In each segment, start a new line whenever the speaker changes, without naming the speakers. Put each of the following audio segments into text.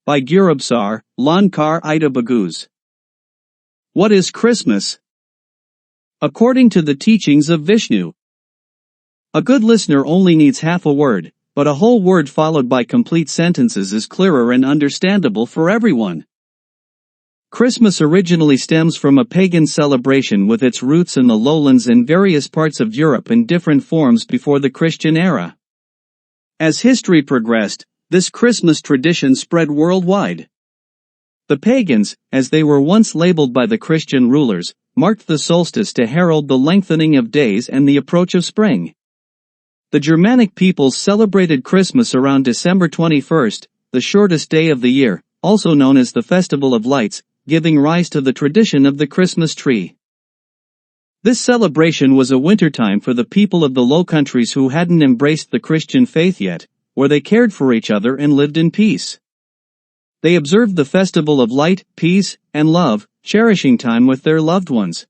by Gurubsar, Lankar Ida Baguz. What is Christmas? According to the teachings of Vishnu, a good listener only needs half a word, but a whole word followed by complete sentences is clearer and understandable for everyone. Christmas originally stems from a pagan celebration with its roots in the lowlands and various parts of Europe in different forms before the Christian era. As history progressed, this Christmas tradition spread worldwide. The pagans, as they were once labeled by the Christian rulers, marked the solstice to herald the lengthening of days and the approach of spring. The Germanic peoples celebrated Christmas around December 21st, the shortest day of the year, also known as the Festival of Lights, giving rise to the tradition of the Christmas tree. This celebration was a wintertime for the people of the Low Countries who hadn't embraced the Christian faith yet, where they cared for each other and lived in peace. They observed the festival of light, peace, and love, cherishing time with their loved ones.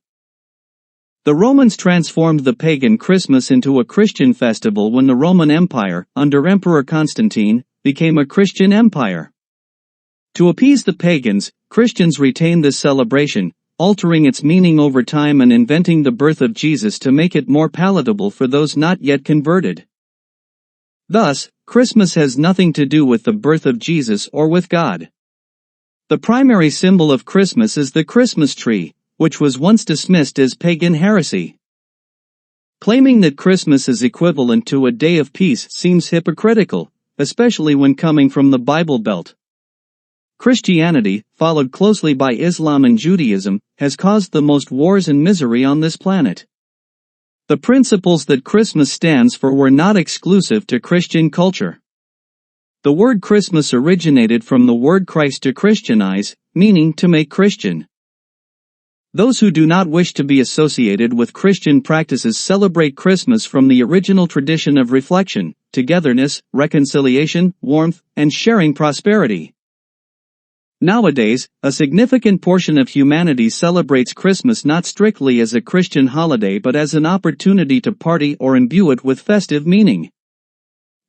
The Romans transformed the pagan Christmas into a Christian festival when the Roman Empire, under Emperor Constantine, became a Christian empire. To appease the pagans, Christians retained this celebration, altering its meaning over time and inventing the birth of Jesus to make it more palatable for those not yet converted. Thus, Christmas has nothing to do with the birth of Jesus or with God. The primary symbol of Christmas is the Christmas tree, which was once dismissed as pagan heresy. Claiming that Christmas is equivalent to a day of peace seems hypocritical, especially when coming from the Bible Belt. Christianity, followed closely by Islam and Judaism, has caused the most wars and misery on this planet. The principles that Christmas stands for were not exclusive to Christian culture. The word Christmas originated from the word Christ to Christianize, meaning to make Christian. Those who do not wish to be associated with Christian practices celebrate Christmas from the original tradition of reflection, togetherness, reconciliation, warmth, and sharing prosperity. Nowadays, a significant portion of humanity celebrates Christmas not strictly as a Christian holiday but as an opportunity to party or imbue it with festive meaning.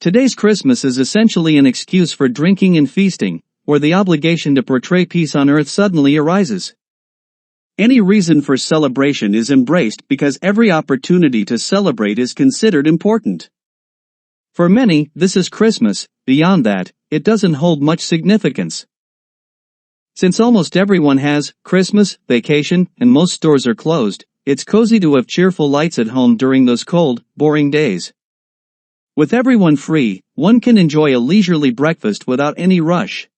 Today's Christmas is essentially an excuse for drinking and feasting, where the obligation to portray peace on earth suddenly arises. Any reason for celebration is embraced because every opportunity to celebrate is considered important. For many, this is Christmas. Beyond that, it doesn't hold much significance. Since almost everyone has Christmas vacation and most stores are closed, it's cozy to have cheerful lights at home during those cold, boring days. With everyone free, one can enjoy a leisurely breakfast without any rush.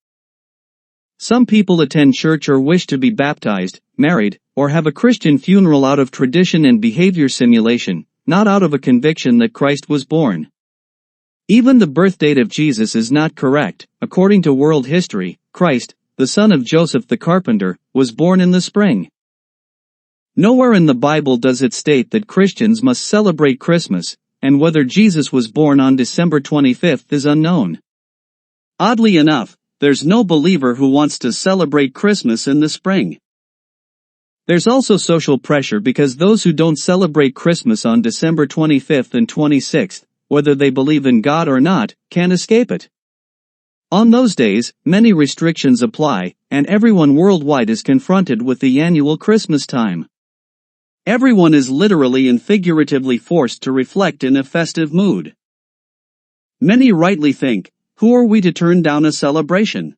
Some people attend church or wish to be baptized, married, or have a Christian funeral out of tradition and behavior simulation, not out of a conviction that Christ was born. Even the birth date of Jesus is not correct. According to world history, Christ, the son of Joseph the carpenter, was born in the spring. Nowhere in the Bible does it state that Christians must celebrate Christmas, and whether Jesus was born on December 25th is unknown. Oddly enough, there's no believer who wants to celebrate Christmas in the spring. There's also social pressure because those who don't celebrate Christmas on December 25th and 26th, whether they believe in God or not, can't escape it. On those days, many restrictions apply, and everyone worldwide is confronted with the annual Christmas time. Everyone is literally and figuratively forced to reflect in a festive mood. Many rightly think, who are we to turn down a celebration?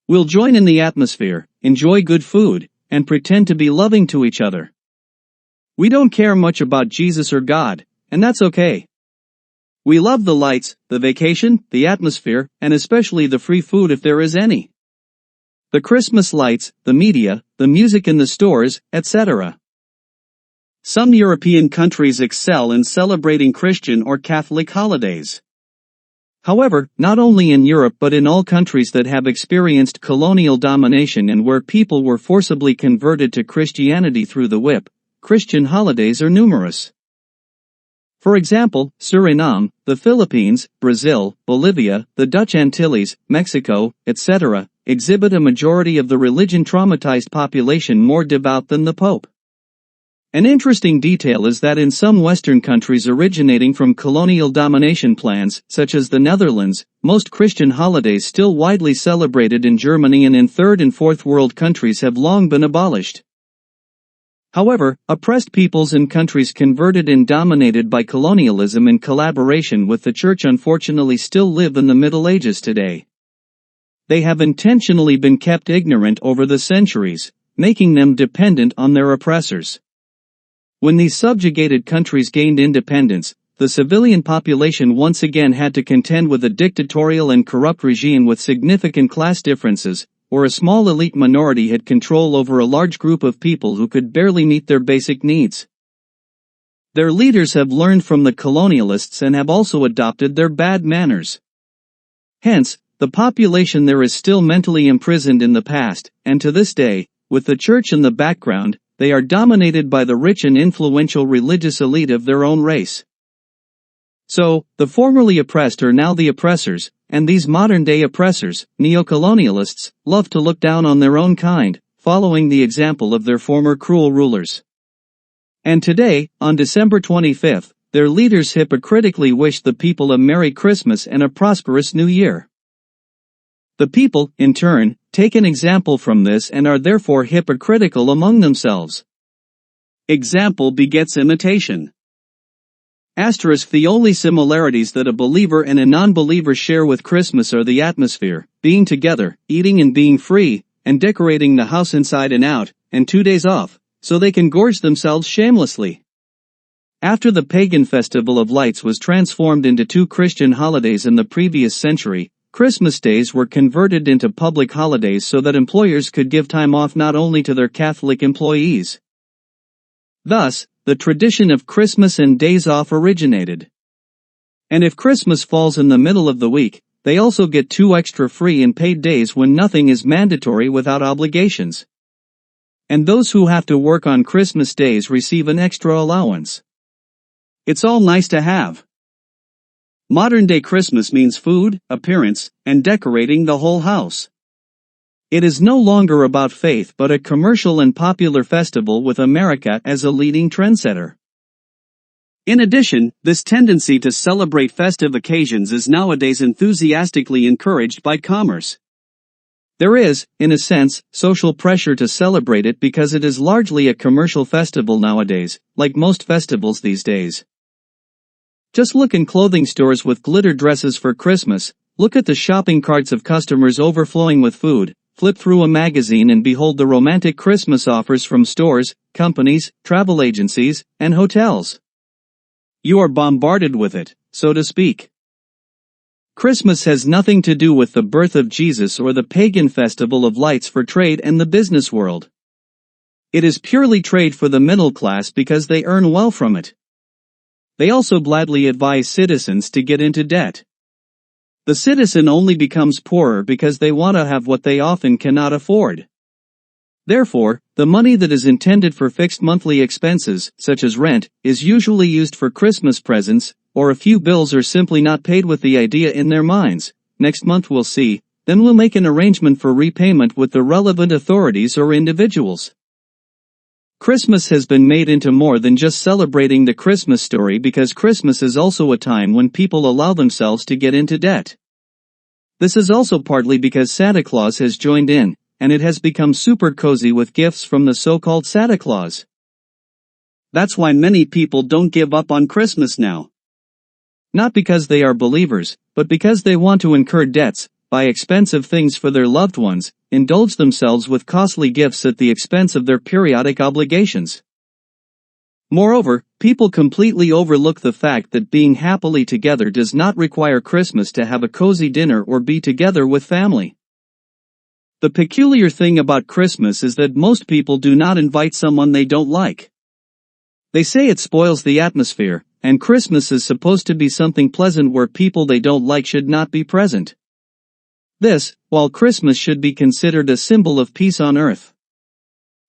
We'll join in the atmosphere, enjoy good food, and pretend to be loving to each other. We don't care much about Jesus or God, and that's okay. We love the lights, the vacation, the atmosphere, and especially the free food if there is any. The Christmas lights, the media, the music in the stores, etc. Some European countries excel in celebrating Christian or Catholic holidays. However, not only in Europe but in all countries that have experienced colonial domination and where people were forcibly converted to Christianity through the whip, Christian holidays are numerous. For example, Suriname, the Philippines, Brazil, Bolivia, the Dutch Antilles, Mexico, etc., exhibit a majority of the religion-traumatized population more devout than the Pope. An interesting detail is that in some Western countries originating from colonial domination plans, such as the Netherlands, most Christian holidays still widely celebrated in Germany and in third and fourth world countries have long been abolished. However, oppressed peoples and countries converted and dominated by colonialism in collaboration with the Church unfortunately still live in the Middle Ages today. They have intentionally been kept ignorant over the centuries, making them dependent on their oppressors. When these subjugated countries gained independence, the civilian population once again had to contend with a dictatorial and corrupt regime with significant class differences, or a small elite minority had control over a large group of people who could barely meet their basic needs. Their leaders have learned from the colonialists and have also adopted their bad manners. Hence, the population there is still mentally imprisoned in the past, and to this day, with the church in the background, they are dominated by the rich and influential religious elite of their own race. So, the formerly oppressed are now the oppressors, and these modern-day oppressors, neocolonialists, love to look down on their own kind, following the example of their former cruel rulers. And today, on December 25th, their leaders hypocritically wish the people a Merry Christmas and a prosperous New Year. The people, in turn, take an example from this and are therefore hypocritical among themselves. Example begets imitation. The only similarities that a believer and a non-believer share with Christmas are the atmosphere, being together, eating and being free, and decorating the house inside and out, and 2 days off, so they can gorge themselves shamelessly. After the pagan festival of lights was transformed into 2 Christian holidays in the previous century, Christmas days were converted into public holidays so that employers could give time off not only to their Catholic employees. Thus, the tradition of Christmas and days off originated. And if Christmas falls in the middle of the week, they also get 2 extra free and paid days when nothing is mandatory without obligations. And those who have to work on Christmas days receive an extra allowance. It's all nice to have. Modern-day Christmas means food, appearance, and decorating the whole house. It is no longer about faith but a commercial and popular festival with America as a leading trendsetter. In addition, this tendency to celebrate festive occasions is nowadays enthusiastically encouraged by commerce. There is, in a sense, social pressure to celebrate it because it is largely a commercial festival nowadays, like most festivals these days. Just look in clothing stores with glitter dresses for Christmas, look at the shopping carts of customers overflowing with food, flip through a magazine and behold the romantic Christmas offers from stores, companies, travel agencies, and hotels. You are bombarded with it, so to speak. Christmas has nothing to do with the birth of Jesus or the pagan festival of lights for trade and the business world. It is purely trade for the middle class because they earn well from it. They also gladly advise citizens to get into debt. The citizen only becomes poorer because they want to have what they often cannot afford. Therefore, the money that is intended for fixed monthly expenses, such as rent, is usually used for Christmas presents, or a few bills are simply not paid with the idea in their minds, next month we'll see, then we'll make an arrangement for repayment with the relevant authorities or individuals. Christmas has been made into more than just celebrating the Christmas story because Christmas is also a time when people allow themselves to get into debt. This is also partly because Santa Claus has joined in, and it has become super cozy with gifts from the so-called Santa Claus. That's why many people don't give up on Christmas now. Not because they are believers, but because they want to incur debts, buy expensive things for their loved ones, indulge themselves with costly gifts at the expense of their periodic obligations. Moreover, people completely overlook the fact that being happily together does not require Christmas to have a cozy dinner or be together with family. The peculiar thing about Christmas is that most people do not invite someone they don't like. They say it spoils the atmosphere, and Christmas is supposed to be something pleasant where people they don't like should not be present. This, while Christmas should be considered a symbol of peace on earth.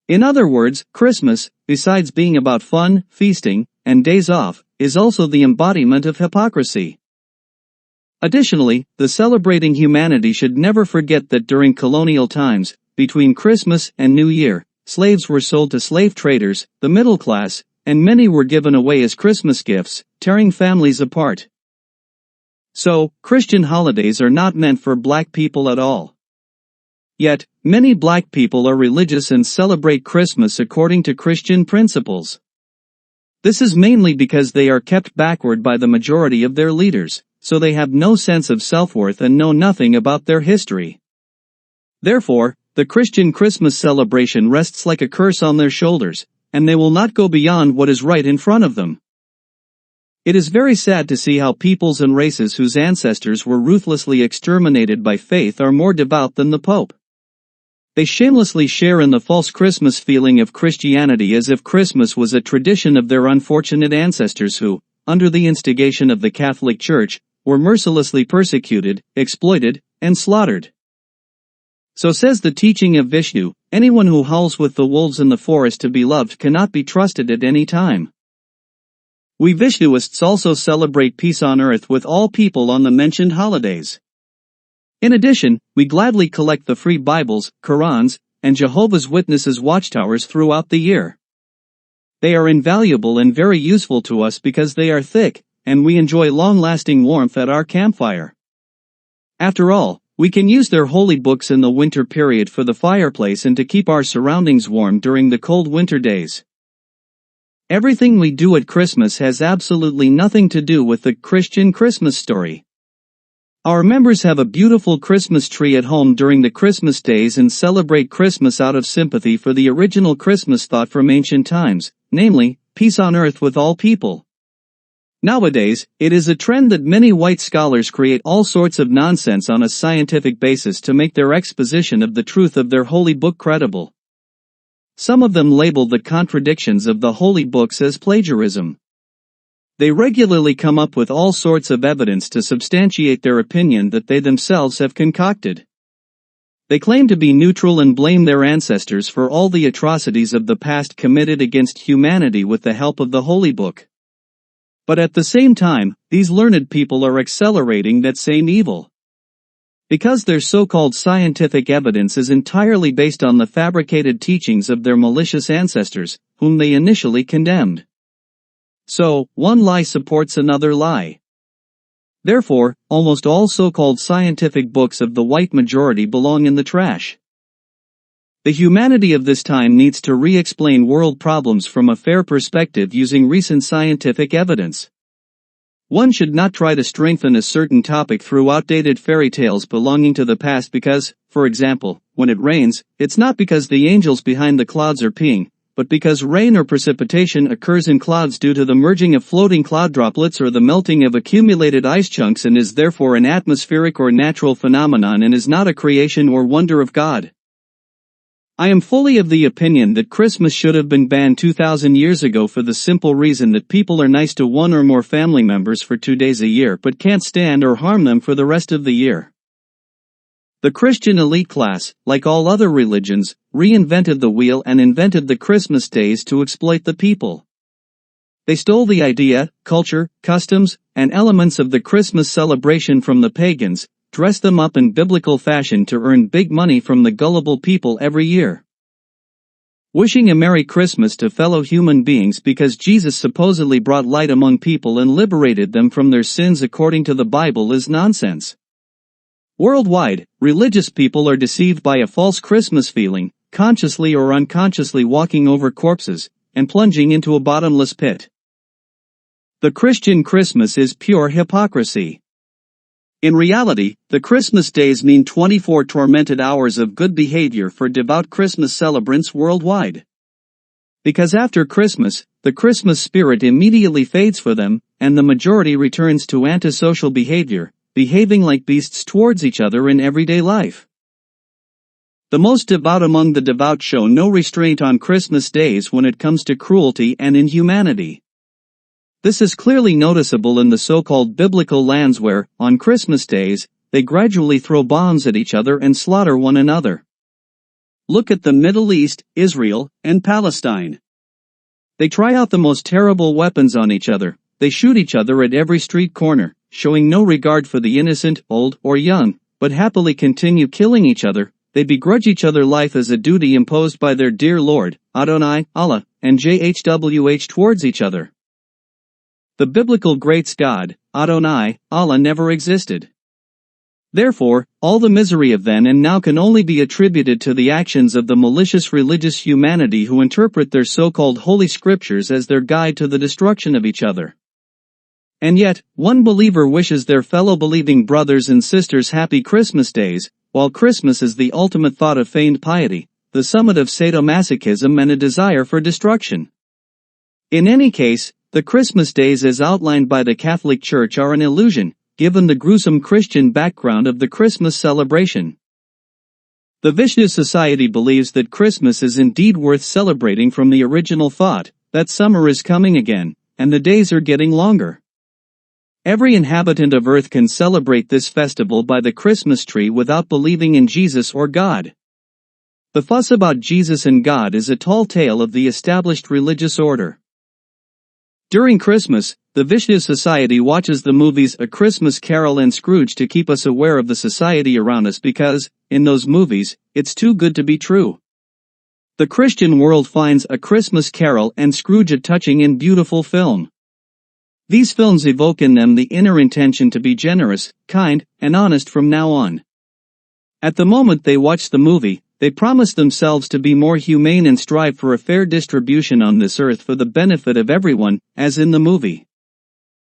In other words, Christmas, besides being about fun, feasting, and days off, is also the embodiment of hypocrisy. Additionally, the celebrating humanity should never forget that during colonial times, between Christmas and New Year, slaves were sold to slave traders, the middle class, and many were given away as Christmas gifts, tearing families apart. So, Christian holidays are not meant for black people at all. Yet, many black people are religious and celebrate Christmas according to Christian principles. This is mainly because they are kept backward by the majority of their leaders, so they have no sense of self-worth and know nothing about their history. Therefore, the Christian Christmas celebration rests like a curse on their shoulders, and they will not go beyond what is right in front of them. It is very sad to see how peoples and races whose ancestors were ruthlessly exterminated by faith are more devout than the Pope. They shamelessly share in the false Christmas feeling of Christianity as if Christmas was a tradition of their unfortunate ancestors who, under the instigation of the Catholic Church, were mercilessly persecuted, exploited, and slaughtered. So says the teaching of Vishnu, anyone who howls with the wolves in the forest to be loved cannot be trusted at any time. We Vishnuists also celebrate peace on earth with all people on the mentioned holidays. In addition, we gladly collect the free Bibles, Qurans, and Jehovah's Witnesses watchtowers throughout the year. They are invaluable and very useful to us because they are thick, and we enjoy long-lasting warmth at our campfire. After all, we can use their holy books in the winter period for the fireplace and to keep our surroundings warm during the cold winter days. Everything we do at Christmas has absolutely nothing to do with the Christian Christmas story. Our members have a beautiful Christmas tree at home during the Christmas days and celebrate Christmas out of sympathy for the original Christmas thought from ancient times, namely, peace on earth with all people. Nowadays, it is a trend that many white scholars create all sorts of nonsense on a scientific basis to make their exposition of the truth of their holy book credible. Some of them label the contradictions of the holy books as plagiarism. They regularly come up with all sorts of evidence to substantiate their opinion that they themselves have concocted. They claim to be neutral and blame their ancestors for all the atrocities of the past committed against humanity with the help of the Holy Book. But at the same time, these learned people are accelerating that same evil. Because their so-called scientific evidence is entirely based on the fabricated teachings of their malicious ancestors, whom they initially condemned. So, one lie supports another lie. Therefore, almost all so-called scientific books of the white majority belong in the trash. The humanity of this time needs to re-explain world problems from a fair perspective using recent scientific evidence. One should not try to strengthen a certain topic through outdated fairy tales belonging to the past because, for example, when it rains, it's not because the angels behind the clouds are peeing, but because rain or precipitation occurs in clouds due to the merging of floating cloud droplets or the melting of accumulated ice chunks and is therefore an atmospheric or natural phenomenon and is not a creation or wonder of God. I am fully of the opinion that Christmas should have been banned 2,000 years ago for the simple reason that people are nice to one or more family members for 2 days a year but can't stand or harm them for the rest of the year. The Christian elite class, like all other religions, reinvented the wheel and invented the Christmas days to exploit the people. They stole the idea, culture, customs, and elements of the Christmas celebration from the pagans, dressed them up in biblical fashion to earn big money from the gullible people every year. Wishing a Merry Christmas to fellow human beings because Jesus supposedly brought light among people and liberated them from their sins according to the Bible is nonsense. Worldwide, religious people are deceived by a false Christmas feeling, consciously or unconsciously walking over corpses, and plunging into a bottomless pit. The Christian Christmas is pure hypocrisy. In reality, the Christmas days mean 24 tormented hours of good behavior for devout Christmas celebrants worldwide. Because after Christmas, the Christmas spirit immediately fades for them, and the majority returns to antisocial behavior, behaving like beasts towards each other in everyday life. The most devout among the devout show no restraint on Christmas days when it comes to cruelty and inhumanity. This is clearly noticeable in the so-called biblical lands where, on Christmas days, they gradually throw bombs at each other and slaughter one another. Look at the Middle East, Israel, and Palestine. They try out the most terrible weapons on each other, they shoot each other at every street corner, showing no regard for the innocent, old or young, but happily continue killing each other, they begrudge each other life as a duty imposed by their dear Lord, Adonai, Allah, and Jhwh towards each other. The biblical greats God, Adonai, Allah never existed. Therefore, all the misery of then and now can only be attributed to the actions of the malicious religious humanity who interpret their so-called holy scriptures as their guide to the destruction of each other. And yet, one believer wishes their fellow believing brothers and sisters happy Christmas days, while Christmas is the ultimate thought of feigned piety, the summit of sadomasochism and a desire for destruction. In any case, the Christmas days as outlined by the Catholic Church are an illusion, given the gruesome Christian background of the Christmas celebration. The Vishnu Society believes that Christmas is indeed worth celebrating from the original thought, that summer is coming again, and the days are getting longer. Every inhabitant of Earth can celebrate this festival by the Christmas tree without believing in Jesus or God. The fuss about Jesus and God is a tall tale of the established religious order. During Christmas, the Vishnu Society watches the movies A Christmas Carol and Scrooge to keep us aware of the society around us because, in those movies, it's too good to be true. The Christian world finds A Christmas Carol and Scrooge a touching and beautiful film. These films evoke in them the inner intention to be generous, kind, and honest from now on. At the moment they watch the movie, they promise themselves to be more humane and strive for a fair distribution on this earth for the benefit of everyone, as in the movie.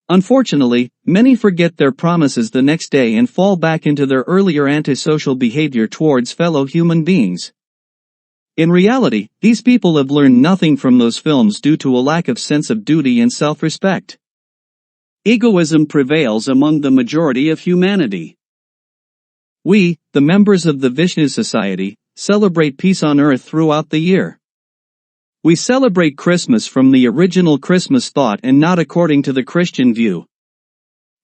Unfortunately, many forget their promises the next day and fall back into their earlier antisocial behavior towards fellow human beings. In reality, these people have learned nothing from those films due to a lack of sense of duty and self-respect. Egoism prevails among the majority of humanity. We, the members of the Vishnu Society, celebrate peace on earth throughout the year. We celebrate Christmas from the original Christmas thought and not according to the Christian view.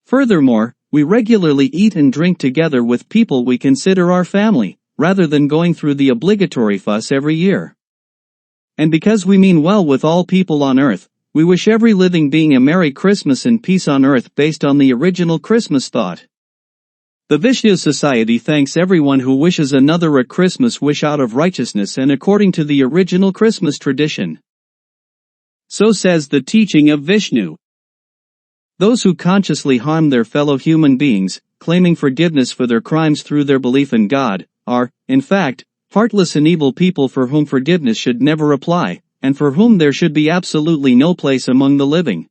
Furthermore, we regularly eat and drink together with people we consider our family, rather than going through the obligatory fuss every year. And because we mean well with all people on earth, we wish every living being a Merry Christmas and peace on earth based on the original Christmas thought. The Vishnu Society thanks everyone who wishes another a Christmas wish out of righteousness and according to the original Christmas tradition. So says the teaching of Vishnu. Those who consciously harm their fellow human beings, claiming forgiveness for their crimes through their belief in God, are, in fact, heartless and evil people for whom forgiveness should never apply, and for whom there should be absolutely no place among the living.